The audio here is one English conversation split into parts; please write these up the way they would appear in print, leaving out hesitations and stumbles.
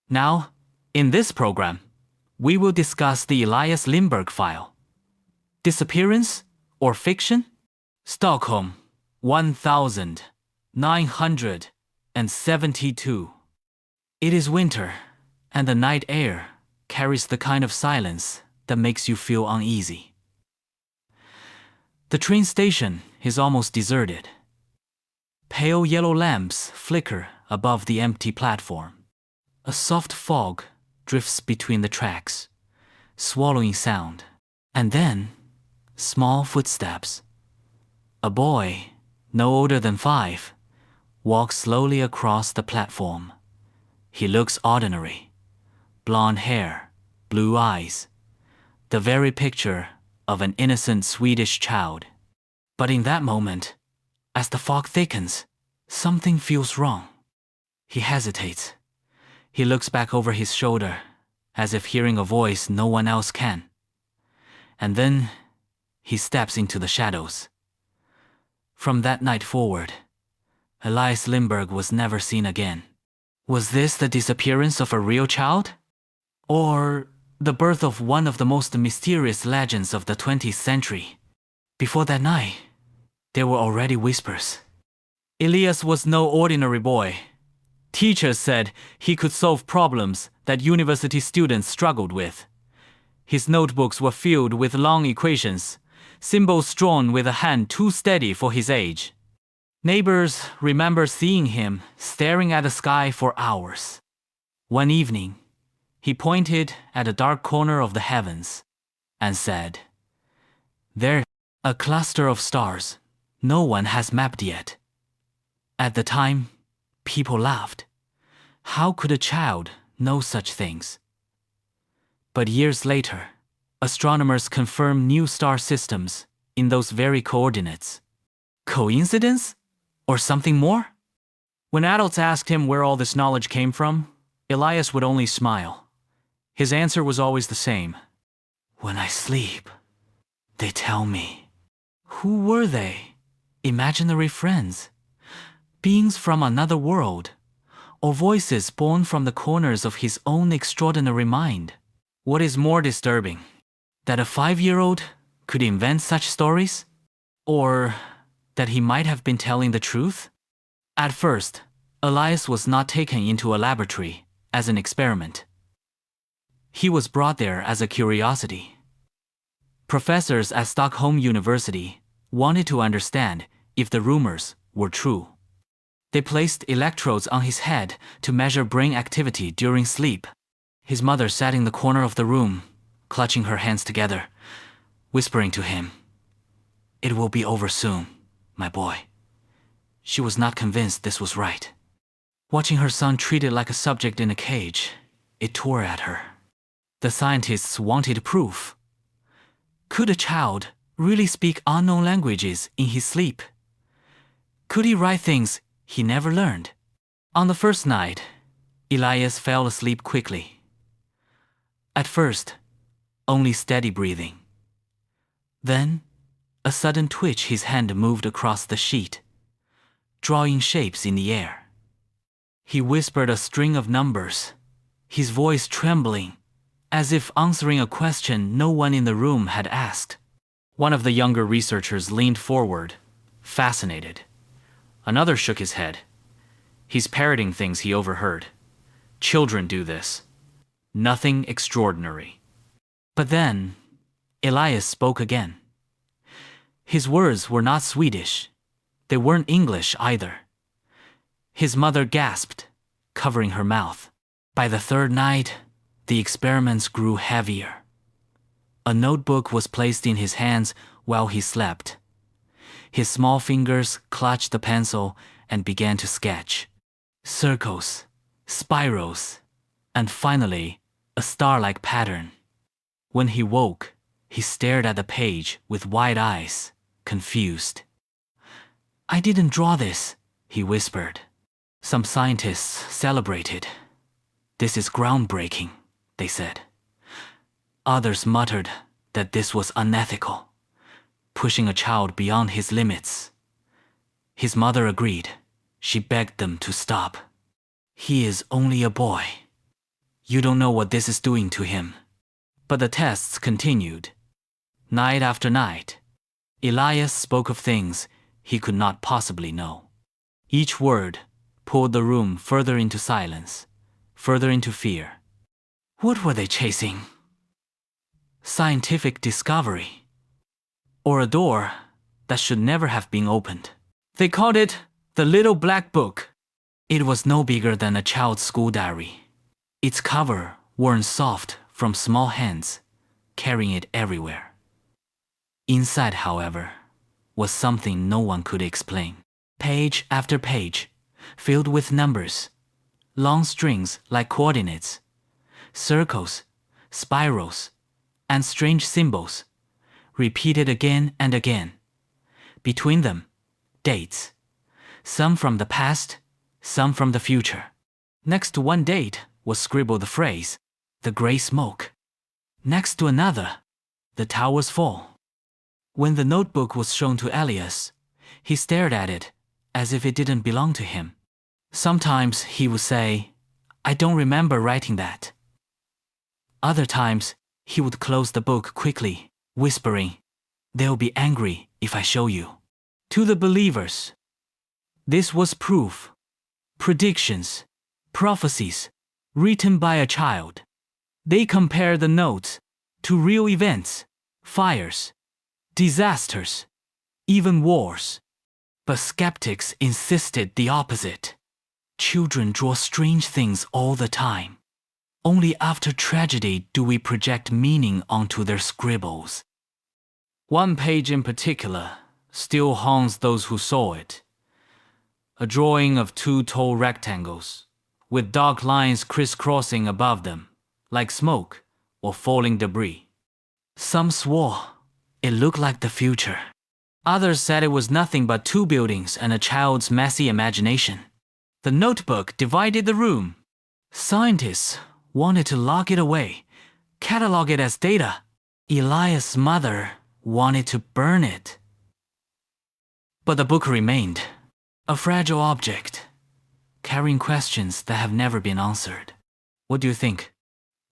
Now, in this program, we will discuss the Elias Linberg file. Disappearance or fiction? Stockholm, 1972. It is winter, and the night air carries the kind of silence that makes you feel uneasy. The train station is almost deserted. Pale yellow lamps flicker above the empty platform. A soft fog drifts between the tracks, swallowing sound. And then, small footsteps. A boy, no older than 5, walks slowly across the platform. He looks ordinary. Blonde hair, blue eyes. The very picture of an innocent Swedish child. But in that moment, as the fog thickens, something feels wrong. He hesitates. He looks back over his shoulder, as if hearing a voice no one else can. And then, he steps into the shadows. From that night forward, Elias Linberg was never seen again. Was this the disappearance of a real child? Or the birth of one of the most mysterious legends of the 20th century? Before that night, there were already whispers. Elias was no ordinary boy. Teachers said he could solve problems that university students struggled with. His notebooks were filled with long equations, symbols drawn with a hand too steady for his age. Neighbors remember seeing him staring at the sky for hours. One evening, he pointed at a dark corner of the heavens and said, "There's a cluster of stars no one has mapped yet." At the time, people laughed. How could a child know such things? But years later, astronomers confirmed new star systems in those very coordinates. Coincidence? Or something more? When adults asked him where all this knowledge came from, Elias would only smile. His answer was always the same. "When I sleep, they tell me." Who were they? Imaginary friends? Beings from another world? Or voices born from the corners of his own extraordinary mind? What is more disturbing? That a 5-year-old could invent such stories? Or that he might have been telling the truth? At first, Elias was not taken into a laboratory as an experiment. He was brought there as a curiosity. Professors at Stockholm University wanted to understand if the rumors were true. They placed electrodes on his head to measure brain activity during sleep. His mother sat in the corner of the room, clutching her hands together, whispering to him, "It will be over soon, my boy." She was not convinced this was right. Watching her son treated like a subject in a cage, it tore at her. The scientists wanted proof. Could a child really speak unknown languages in his sleep? Could he write things he never learned? On the first night, Elias fell asleep quickly. At first, only steady breathing. Then, a sudden twitch, his hand moved across the sheet, drawing shapes in the air. He whispered a string of numbers, his voice trembling, as if answering a question no one in the room had asked. One of the younger researchers leaned forward, fascinated. Another shook his head. He's parroting things he overheard. Children do this. Nothing extraordinary. But then, Elias spoke again. His words were not Swedish. They weren't English either. His mother gasped, covering her mouth. By the third night, the experiments grew heavier. A notebook was placed in his hands while he slept. His small fingers clutched the pencil and began to sketch. Circles, spirals, and finally, a star-like pattern. When he woke, he stared at the page with wide eyes, confused. "I didn't draw this," he whispered. Some scientists celebrated. "This is groundbreaking," they said. Others muttered that this was unethical, pushing a child beyond his limits. His mother agreed. She begged them to stop. "He is only a boy. You don't know what this is doing to him. But the tests continued. Night after night, Elias spoke of things he could not possibly know. Each word pulled the room further into silence, further into fear. What were they chasing? Scientific discovery? Or a door that should never have been opened? They called it the Little Black Book. It was no bigger than a child's school diary. Its cover worn soft from small hands, carrying it everywhere. Inside, however, was something no one could explain. Page after page, filled with numbers, long strings like coordinates, circles, spirals, and strange symbols, repeated again and again. Between them, dates, some from the past, some from the future. Next to one date was scribbled the phrase, "The gray smoke." Next to another, "The tower's fall." When the notebook was shown to Elias, he stared at it as if it didn't belong to him. Sometimes he would say, "I don't remember writing that." Other times, he would close the book quickly, whispering, "They'll be angry if I show you." To the believers, this was proof, predictions, prophecies, written by a child. They compared the notes to real events, fires, disasters, even wars. But skeptics insisted the opposite. Children draw strange things all the time. Only after tragedy do we project meaning onto their scribbles. One page in particular still haunts those who saw it. A drawing of two tall rectangles, with dark lines crisscrossing above them, like smoke or falling debris. Some swore it looked like the future. Others said it was nothing but two buildings and a child's messy imagination. The notebook divided the room. Scientists wanted to lock it away, catalog it as data. Elias' mother wanted to burn it. But the book remained, a fragile object, carrying questions that have never been answered. What do you think?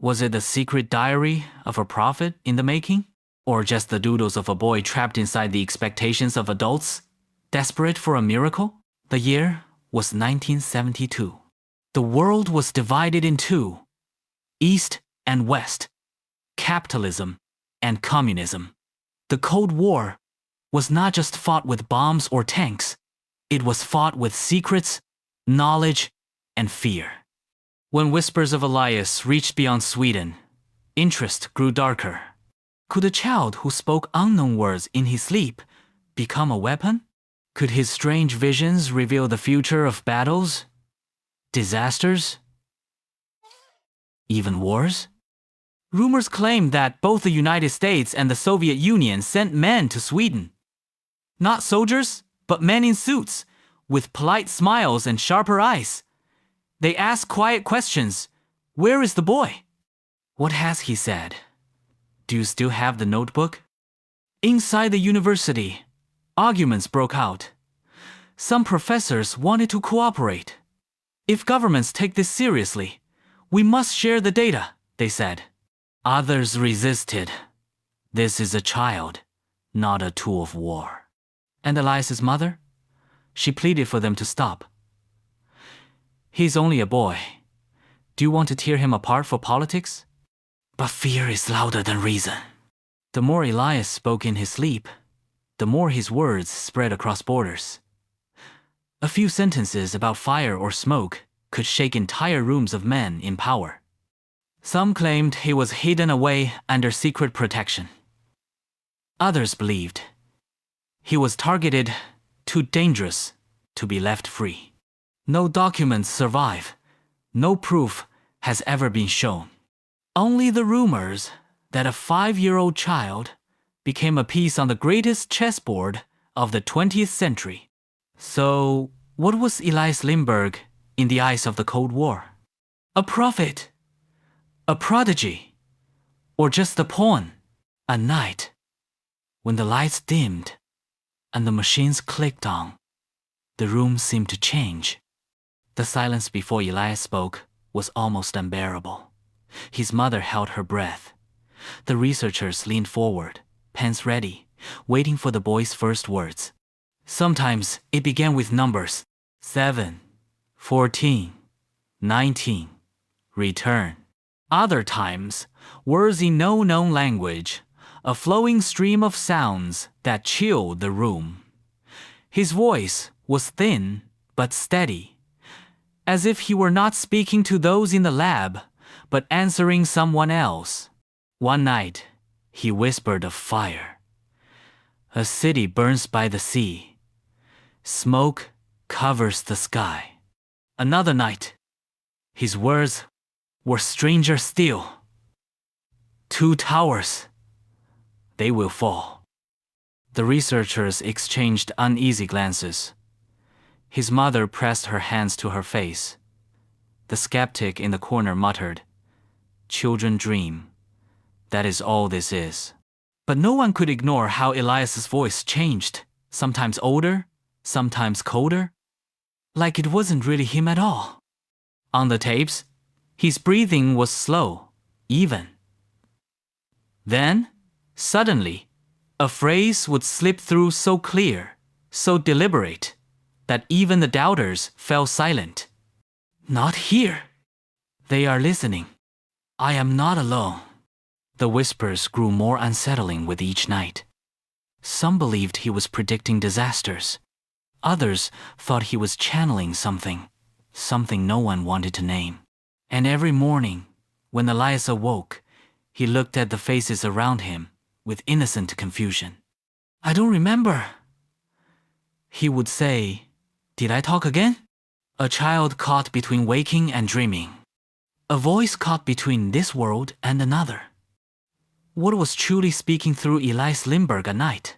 Was it the secret diary of a prophet in the making? Or just the doodles of a boy trapped inside the expectations of adults, desperate for a miracle? The year was 1972. The world was divided in two, East and West, capitalism and communism. The Cold War was not just fought with bombs or tanks, it was fought with secrets, knowledge, and fear. When whispers of Elias reached beyond Sweden, interest grew darker. Could a child who spoke unknown words in his sleep become a weapon? Could his strange visions reveal the future of battles, disasters, even wars? Rumors claimed that both the United States and the Soviet Union sent men to Sweden. Not soldiers, but men in suits, with polite smiles and sharper eyes. They asked quiet questions. Where is the boy? What has he said? Do you still have the notebook? Inside the university, arguments broke out. Some professors wanted to cooperate. If governments take this seriously, we must share the data, they said. Others resisted. This is a child, not a tool of war. And Elias' mother? She pleaded for them to stop. He's only a boy. Do you want to tear him apart for politics? But fear is louder than reason. The more Elias spoke in his sleep, the more his words spread across borders. A few sentences about fire or smoke could shake entire rooms of men in power. Some claimed he was hidden away under secret protection. Others believed he was targeted, too dangerous to be left free. No documents survive. No proof has ever been shown. Only the rumors that a 5-year-old child became a piece on the greatest chessboard of the 20th century. So, what was Elias Linberg in the eyes of the Cold War? A prophet? A prodigy? Or just a pawn? A night, when the lights dimmed and the machines clicked on, the room seemed to change. The silence before Elias spoke was almost unbearable. His mother held her breath. The researchers leaned forward, pens ready, waiting for the boy's first words. Sometimes it began with numbers: 7, 14, 19, return. Other times, words in no known language, a flowing stream of sounds that chilled the room. His voice was thin but steady, as if he were not speaking to those in the lab, but answering someone else. One night, he whispered of fire. A city burns by the sea. Smoke covers the sky. Another night, his words were stranger still. 2 towers. They will fall. The researchers exchanged uneasy glances. His mother pressed her hands to her face. The skeptic in the corner muttered, "Children dream. That is all this is." But no one could ignore how Elias's voice changed, sometimes older, sometimes colder, like it wasn't really him at all. On the tapes, his breathing was slow, even. Then, suddenly, a phrase would slip through so clear, so deliberate, that even the doubters fell silent. "Not here. They are listening. I am not alone." The whispers grew more unsettling with each night. Some believed he was predicting disasters. Others thought he was channeling something no one wanted to name. And every morning, when Elias awoke, he looked at the faces around him with innocent confusion. "I don't remember." He would say, "Did I talk again?" A child caught between waking and dreaming. A voice caught between this world and another. What was truly speaking through Elias Linberg at night?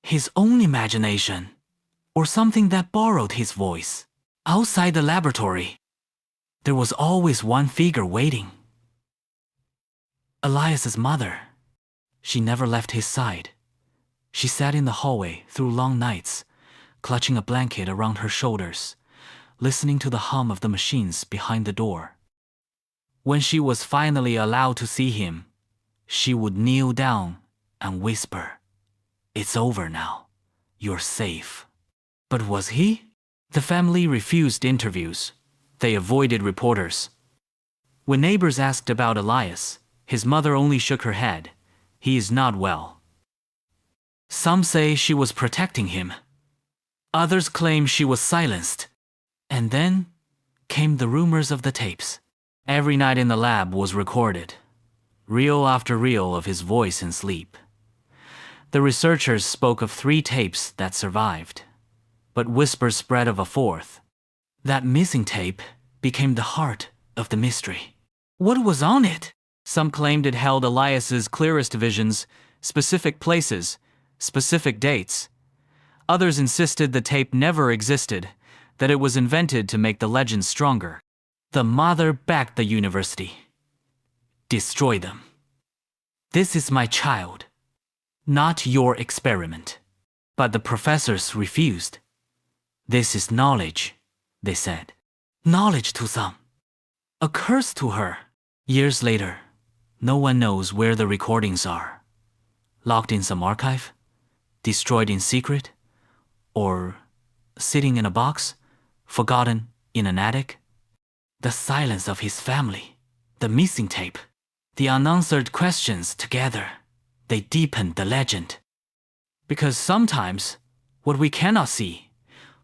His own imagination, or something that borrowed his voice? Outside the laboratory, there was always one figure waiting. Elias's mother. She never left his side. She sat in the hallway through long nights, clutching a blanket around her shoulders, listening to the hum of the machines behind the door. When she was finally allowed to see him, she would kneel down and whisper, "It's over now. You're safe." But was he? The family refused interviews. They avoided reporters. When neighbors asked about Elias, his mother only shook her head. "He is not well." Some say she was protecting him. Others claim she was silenced. And then came the rumors of the tapes. Every night in the lab was recorded, reel after reel of his voice in sleep. The researchers spoke of 3 tapes that survived, but whispers spread of a 4th. That missing tape became the heart of the mystery. What was on it? Some claimed it held Elias's clearest visions, specific places, specific dates. Others insisted the tape never existed, that it was invented to make the legend stronger. The mother backed the university. "Destroy them. This is my child, not your experiment." But the professors refused. "This is knowledge," they said. Knowledge to some, a curse to her. Years later, no one knows where the recordings are. Locked in some archive, destroyed in secret, or sitting in a box, forgotten in an attic. The silence of his family, the missing tape, the unanswered questions together, they deepened the legend. Because sometimes what we cannot see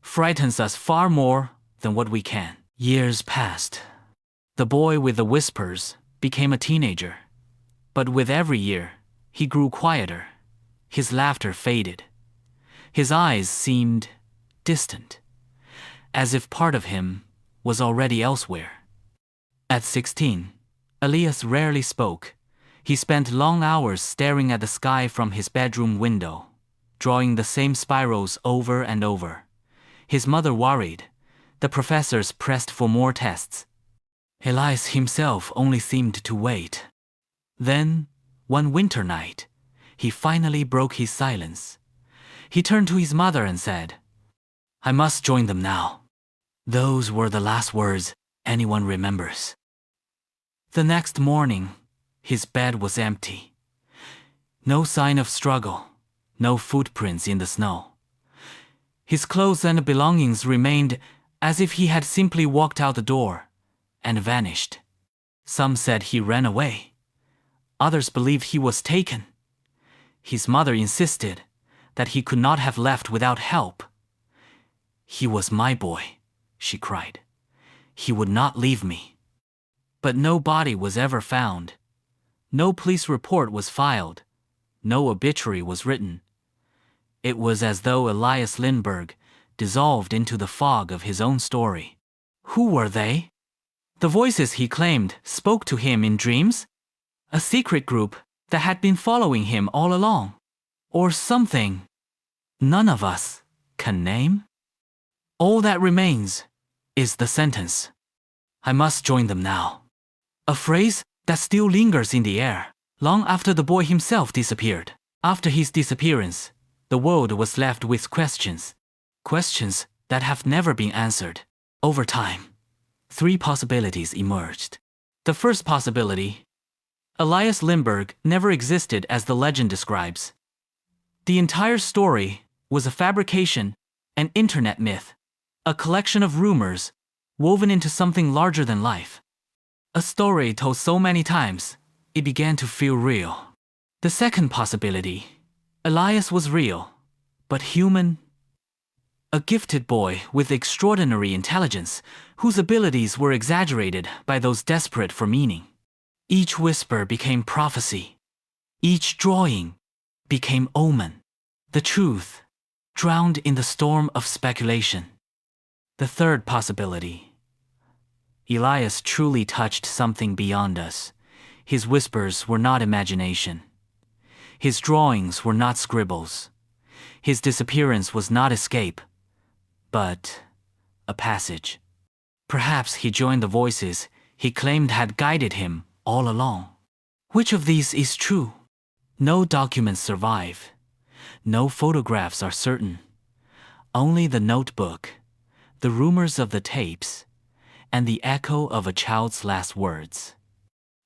frightens us far more than what we can. Years passed. The boy with the whispers became a teenager. But with every year, he grew quieter. His laughter faded. His eyes seemed distant, as if part of him was already elsewhere. At 16, Elias rarely spoke. He spent long hours staring at the sky from his bedroom window, drawing the same spirals over and over. His mother worried. The professors pressed for more tests. Elias himself only seemed to wait. Then, one winter night, he finally broke his silence. He turned to his mother and said, "I must join them now." Those were the last words anyone remembers. The next morning, his bed was empty. No sign of struggle, no footprints in the snow. His clothes and belongings remained as if he had simply walked out the door and vanished. Some said he ran away. Others believed he was taken. His mother insisted that he could not have left without help. "He was my boy," she cried. "He would not leave me." But no body was ever found. No police report was filed. No obituary was written. It was as though Elias Linberg dissolved into the fog of his own story. Who were they? The voices he claimed spoke to him in dreams? A secret group that had been following him all along? Or something none of us can name? All that remains is the sentence, "I must join them now." A phrase that still lingers in the air, long after the boy himself disappeared. After his disappearance, the world was left with questions. Questions that have never been answered. Over time, 3 possibilities emerged. The first possibility: Elias Linberg never existed as the legend describes. The entire story was a fabrication, an internet myth, a collection of rumors woven into something larger than life. A story told so many times, it began to feel real. The second possibility: Elias was real, but human. A gifted boy with extraordinary intelligence, whose abilities were exaggerated by those desperate for meaning. Each whisper became prophecy. Each drawing became omen. The truth drowned in the storm of speculation. The third possibility: Elias truly touched something beyond us. His whispers were not imagination. His drawings were not scribbles. His disappearance was not escape, but a passage. Perhaps he joined the voices he claimed had guided him all along. Which of these is true? No documents survive. No photographs are certain. Only the notebook, the rumors of the tapes, and the echo of a child's last words.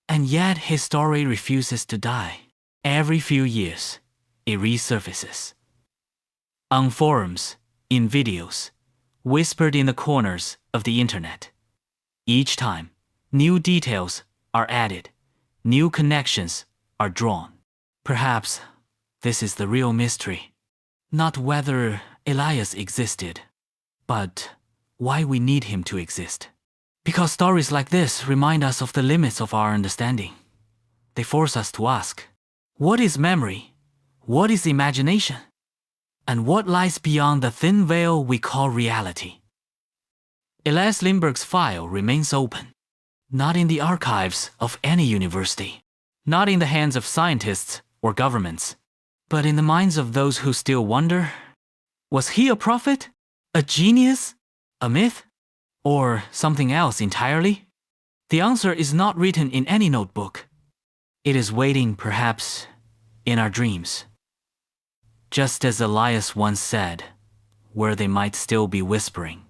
And yet his story refuses to die. Every few years, it resurfaces. On forums, in videos, whispered in the corners of the internet. Each time, new details are added, new connections are drawn. Perhaps this is the real mystery. Not whether Elias existed, but why we need him to exist. Because stories like this remind us of the limits of our understanding. They force us to ask, what is memory? What is imagination? And what lies beyond the thin veil we call reality? Elias Linberg's file remains open. Not in the archives of any university. Not in the hands of scientists or governments. But in the minds of those who still wonder, was he a prophet? A genius? A myth? Or something else entirely? The answer is not written in any notebook. It is waiting, perhaps, in our dreams. Just as Elias once said, where they might still be whispering.